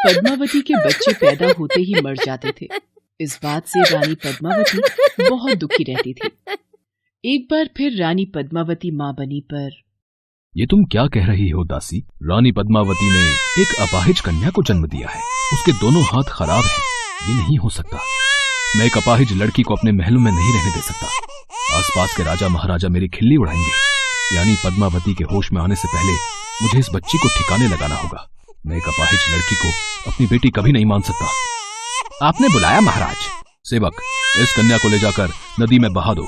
पद्मावती के बच्चे पैदा होते ही मर जाते थे। इस बात से रानी पद्मावती बहुत दुखी रहती थी। एक बार फिर रानी पद्मावती माँ बनी पर ये तुम क्या कह रही हो दासी? रानी पद्मावती ने एक अपाहिज कन्या को जन्म दिया है। उसके दोनों हाथ खराब हैं। ये नहीं हो सकता। मैं एक अपाहिज लड़की को अपने महलों में नहीं रहने दे सकता। आसपास के राजा महाराजा मेरी खिल्ली उड़ाएंगे। यानी पद्मावती के होश में आने से पहले मुझे इस बच्ची को ठिकाने लगाना होगा। मैं एक अपाहिज लड़की को अपनी बेटी कभी नहीं मान सकता। आपने बुलाया महाराज? सेवक, इस कन्या को ले जाकर नदी में बहा दो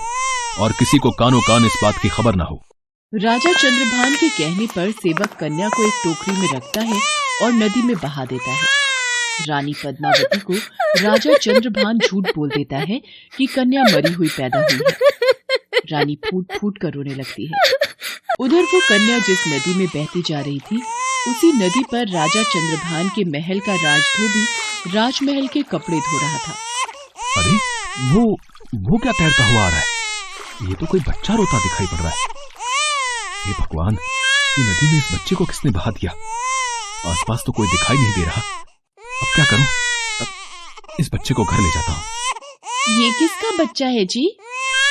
और किसी को कानो कान इस बात की खबर न हो। राजा चंद्रभान के कहने पर सेवक कन्या को एक टोकरी में रखता है और नदी में बहा देता है। रानी पद्मावती को राजा चंद्रभान झूठ बोल देता है कि कन्या मरी हुई पैदा हुई है। रानी फूट फूट कर रोने लगती है। उधर वो कन्या जिस नदी में बहती जा रही थी, उसी नदी पर राजा चंद्रभान के महल का राजधोबी राजमहल के कपड़े धो रहा था। अरे वो क्या तैरता हुआ आ रहा है? ये तो कोई बच्चा रोता दिखाई पड़ रहा है। हे भगवान, ये नदी में इस बच्चे को किसने बहा दिया? आसपास तो कोई दिखाई नहीं दे रहा। अब क्या करूं? इस बच्चे को घर ले जाता हूं। ये किसका बच्चा है जी?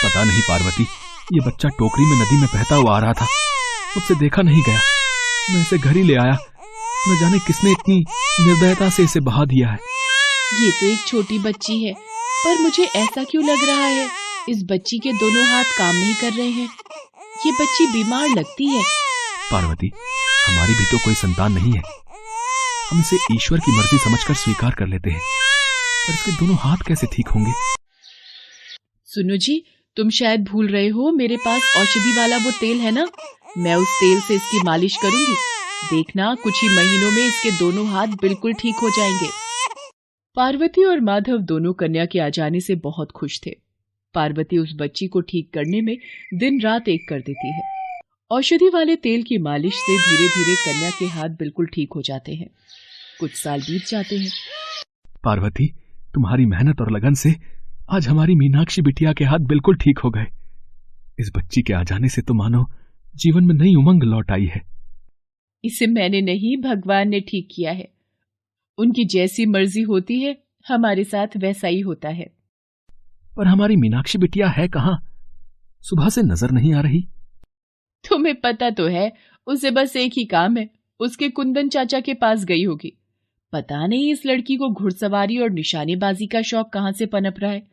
पता नहीं पार्वती, ये बच्चा टोकरी में नदी में बहता हुआ आ रहा था। मुझसे देखा नहीं गया। मैं इसे घर ही ले आया। न जाने किसने इतनी निर्दयता से इसे बहा दिया है। ये तो एक छोटी बच्ची है, पर मुझे ऐसा क्यों लग रहा है इस बच्ची के दोनों हाथ काम नहीं कर रहे हैं। ये बच्ची बीमार लगती है। पार्वती, हमारी भी तो कोई संतान नहीं है। हम इसे ईश्वर की मर्जी समझकर स्वीकार कर लेते हैं, पर इसके दोनों हाथ कैसे ठीक होंगे? सुनो जी, तुम शायद भूल रहे हो, मेरे पास औषधि वाला वो तेल है ना, मैं उस तेल से इसकी मालिश करूंगी। देखना, कुछ ही महीनों में इसके दोनों हाथ बिल्कुल ठीक हो जाएंगे। पार्वती और माधव दोनों कन्या के आ जाने से बहुत खुश थे। पार्वती उस बच्ची को ठीक करने में दिन रात एक कर देती है। औषधि वाले तेल की मालिश से धीरे धीरे कन्या के हाथ बिल्कुल ठीक हो जाते हैं। कुछ साल बीत जाते हैं। पार्वती, तुम्हारी मेहनत और लगन से आज हमारी मीनाक्षी बिटिया के हाथ बिल्कुल ठीक हो गए। इस बच्ची के आ जाने से तो मानो जीवन में नई उमंग लौट आई है। इसे मैंने नहीं, भगवान ने ठीक किया है। उनकी जैसी मर्जी होती है, हमारे साथ वैसा ही होता है। पर हमारी मीनाक्षी बिटिया है कहाँ? सुबह से नजर नहीं आ रही। तुम्हें पता तो है, उसे बस एक ही काम है, उसके कुंदन चाचा के पास गई होगी। पता नहीं इस लड़की को घुड़सवारी और निशानेबाजी का शौक कहाँ से पनप रहा है।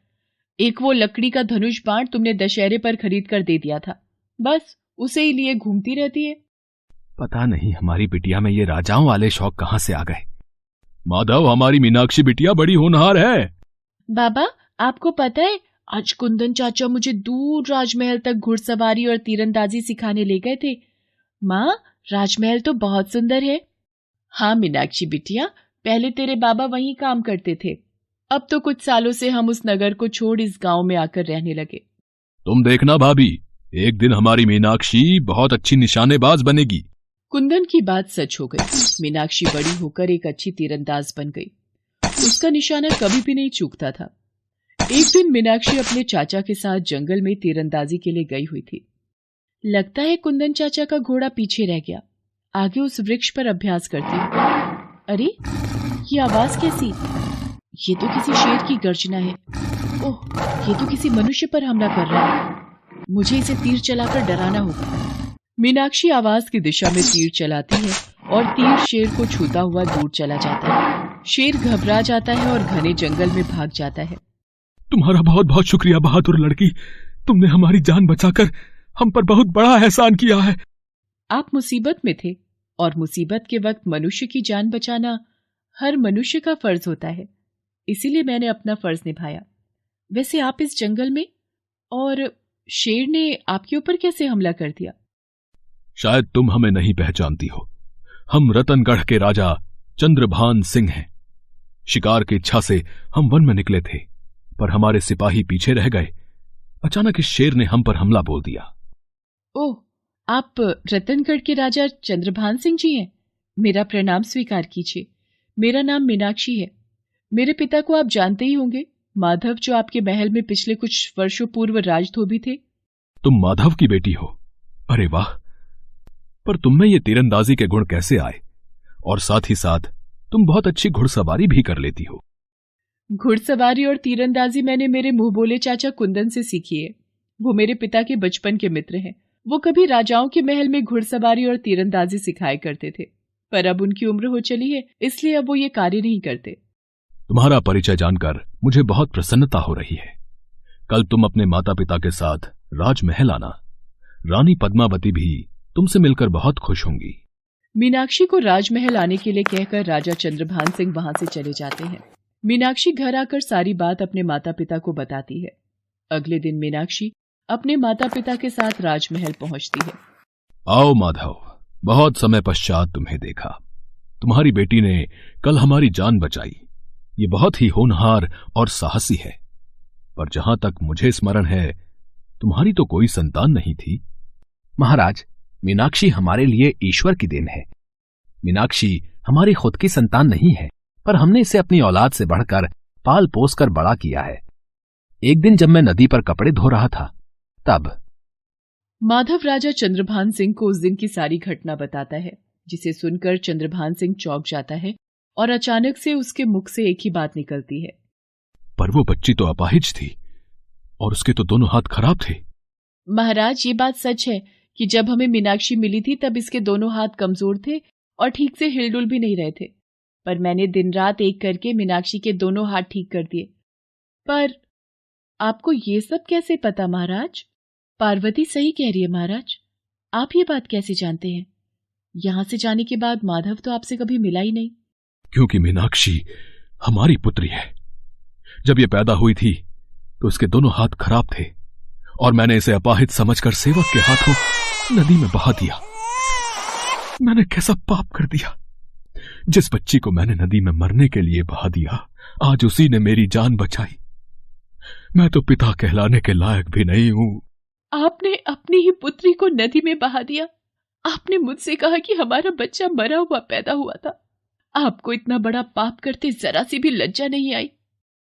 एक वो लकड़ी का धनुष बाण तुमने दशहरे पर खरीद कर दे दिया था, बस उसे ही लिए घूमती रहती है। पता नहीं हमारी बिटिया में ये राजाओं वाले शौक कहाँ से आ गए। माधव, हमारी मीनाक्षी बिटिया बड़ी होनहार है। बाबा, आपको पता है, आज कुंदन चाचा मुझे दूर राजमहल तक घुड़सवारी और तीरंदाजी सिखाने ले गए थे। माँ, राजमहल तो बहुत सुंदर है। हाँ मीनाक्षी बिटिया, पहले तेरे बाबा वहीं काम करते थे, अब तो कुछ सालों से हम उस नगर को छोड़ इस गांव में आकर रहने लगे। तुम देखना भाभी, एक दिन हमारी मीनाक्षी बहुत अच्छी निशानेबाज बनेगी। कुंदन की बात सच हो गई। मीनाक्षी बड़ी होकर एक अच्छी तीरंदाज बन गई। उसका निशाना कभी भी नहीं चूकता था। एक दिन मीनाक्षी अपने चाचा के साथ जंगल में तीरंदाजी के लिए गई हुई थी। लगता है कुंदन चाचा का घोड़ा पीछे रह गया। आगे उस वृक्ष पर अभ्यास करती हूँ। अरे, ये आवाज कैसी? ये तो किसी शेर की गर्जना है। ओह, ये तो किसी मनुष्य पर हमला कर रहा है। मुझे इसे तीर चलाकर डराना होगा। मीनाक्षी आवाज की दिशा में तीर चलाती है और तीर शेर को छूता हुआ दूर चला जाता है। शेर घबरा जाता है और घने जंगल में भाग जाता है। तुम्हारा बहुत बहुत शुक्रिया बहादुर लड़की, तुमने हमारी जान बचाकर हम पर बहुत बड़ा एहसान किया है। आप मुसीबत में थे और मुसीबत के वक्त मनुष्य की जान बचाना हर मनुष्य का फर्ज होता है, इसीलिए मैंने अपना फर्ज निभाया। वैसे आप इस जंगल में, और शेर ने आपके ऊपर कैसे हमला कर दिया? शायद तुम हमें नहीं पहचानती हो। हम रतनगढ़ के राजा चंद्रभान सिंह हैं। शिकार की इच्छा से हम वन में निकले थे, पर हमारे सिपाही पीछे रह गए। अचानक इस शेर ने हम पर हमला बोल दिया। ओह, आप रतनगढ़ के राजा चंद्रभान सिंह जी हैं। मेरा प्रणाम स्वीकार कीजिए। मेरा नाम मीनाक्षी है। मेरे पिता को आप जानते ही होंगे, माधव, जो आपके महल में पिछले कुछ वर्षों पूर्व राजधोबी थे। तुम माधव की बेटी हो? अरे वाह! पर तुम में ये तीरंदाजी के गुण कैसे आए? और साथ ही साथ तुम बहुत अच्छी घुड़सवारी भी कर लेती हो। घुड़सवारी और तीरंदाजी मैंने मेरे मुंह बोले चाचा कुंदन से सीखी है। वो मेरे पिता के बचपन के मित्र हैं। वो कभी राजाओं के महल में घुड़सवारी और तीरंदाजी सिखाया करते थे, पर अब उनकी उम्र हो चली है, इसलिए अब वो ये कार्य नहीं करते। तुम्हारा परिचय जानकर मुझे बहुत प्रसन्नता हो रही है। कल तुम अपने माता पिता के साथ राजमहल आना। रानी पद्मावती भी तुमसे मिलकर बहुत खुश होंगी। मीनाक्षी को राजमहल आने के लिए कहकर राजा चंद्रभान सिंह वहां से चले जाते हैं। मीनाक्षी घर आकर सारी बात अपने माता पिता को बताती है। अगले दिन मीनाक्षी अपने माता पिता के साथ राजमहल पहुंचती है। आओ माधव, बहुत समय पश्चात तुम्हें देखा। तुम्हारी बेटी ने कल हमारी जान बचाई। ये बहुत ही होनहार और साहसी है। पर जहां तक मुझे स्मरण है, तुम्हारी तो कोई संतान नहीं थी। महाराज, मीनाक्षी हमारे लिए ईश्वर की देन है। मीनाक्षी हमारी खुद की संतान नहीं है, पर हमने इसे अपनी औलाद से बढ़कर पाल पोस कर बड़ा किया है। एक दिन जब मैं नदी पर कपड़े धो रहा था, तब माधव राजा चंद्रभान सिंह को उस दिन की सारी घटना बताता है, जिसे सुनकर चंद्रभान सिंह चौंक जाता है और अचानक से उसके मुख से एक ही बात निकलती है। पर वो बच्ची तो अपाहिज थी और उसके तो दोनों हाथ खराब थे। महाराज, ये बात सच है कि जब हमें मीनाक्षी मिली थी तब इसके दोनों हाथ कमजोर थे और ठीक से हिलडुल भी नहीं रहे थे, पर मैंने दिन रात एक करके मीनाक्षी के दोनों हाथ ठीक कर दिए। पर आपको ये सब कैसे पता महाराज? पार्वती सही कह रही है महाराज। आप ये बात कैसे जानते हैं? यहां से जाने के बाद माधव तो आपसे कभी मिला ही नहीं। क्योंकि मीनाक्षी हमारी पुत्री है। जब ये पैदा हुई थी तो उसके दोनों हाथ खराब थे और मैंने इसे अपाहिज समझकर सेवक के हाथों नदी में बहा दिया। मैंने कैसा पाप कर दिया। जिस बच्ची को मैंने नदी में मरने के लिए बहा दिया, आज उसी ने मेरी जान बचाई। मैं तो पिता कहलाने के लायक भी नहीं हूं। आपने अपनी ही पुत्री को नदी में बहा दिया। आपने मुझसे कहा कि हमारा बच्चा मरा हुआ पैदा हुआ था। आपको इतना बड़ा पाप करते जरा सी भी लज्जा नहीं आई?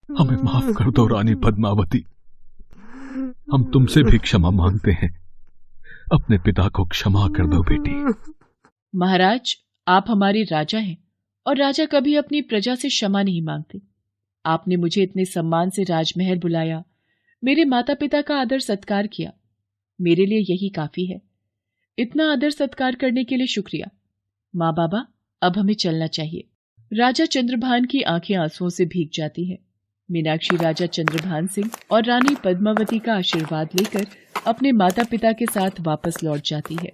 हमें माफ कर दो रानी पद्मावती। हम तुमसे भी क्षमा मांगते हैं। अपने पिता को क्षमा कर दो बेटी। महाराज, आप हमारे राजा हैं और राजा कभी अपनी प्रजा से क्षमा नहीं मांगते। आपने मुझे इतने सम्मान से राजमहल बुलाया, मेरे माता पिता का आदर सत्कार किया। मेरे लिए यही काफी है। इतना आदर सत्कार करने के लिए शुक्रिया। माँ बाबा, अब हमें चलना चाहिए। राजा चंद्रभान की आंखें आंसुओं से भीग जाती हैं। मीनाक्षी राजा चंद्रभान सिंह और रानी पद्मावती का आशीर्वाद लेकर अपने माता पिता के साथ वापस लौट जाती है।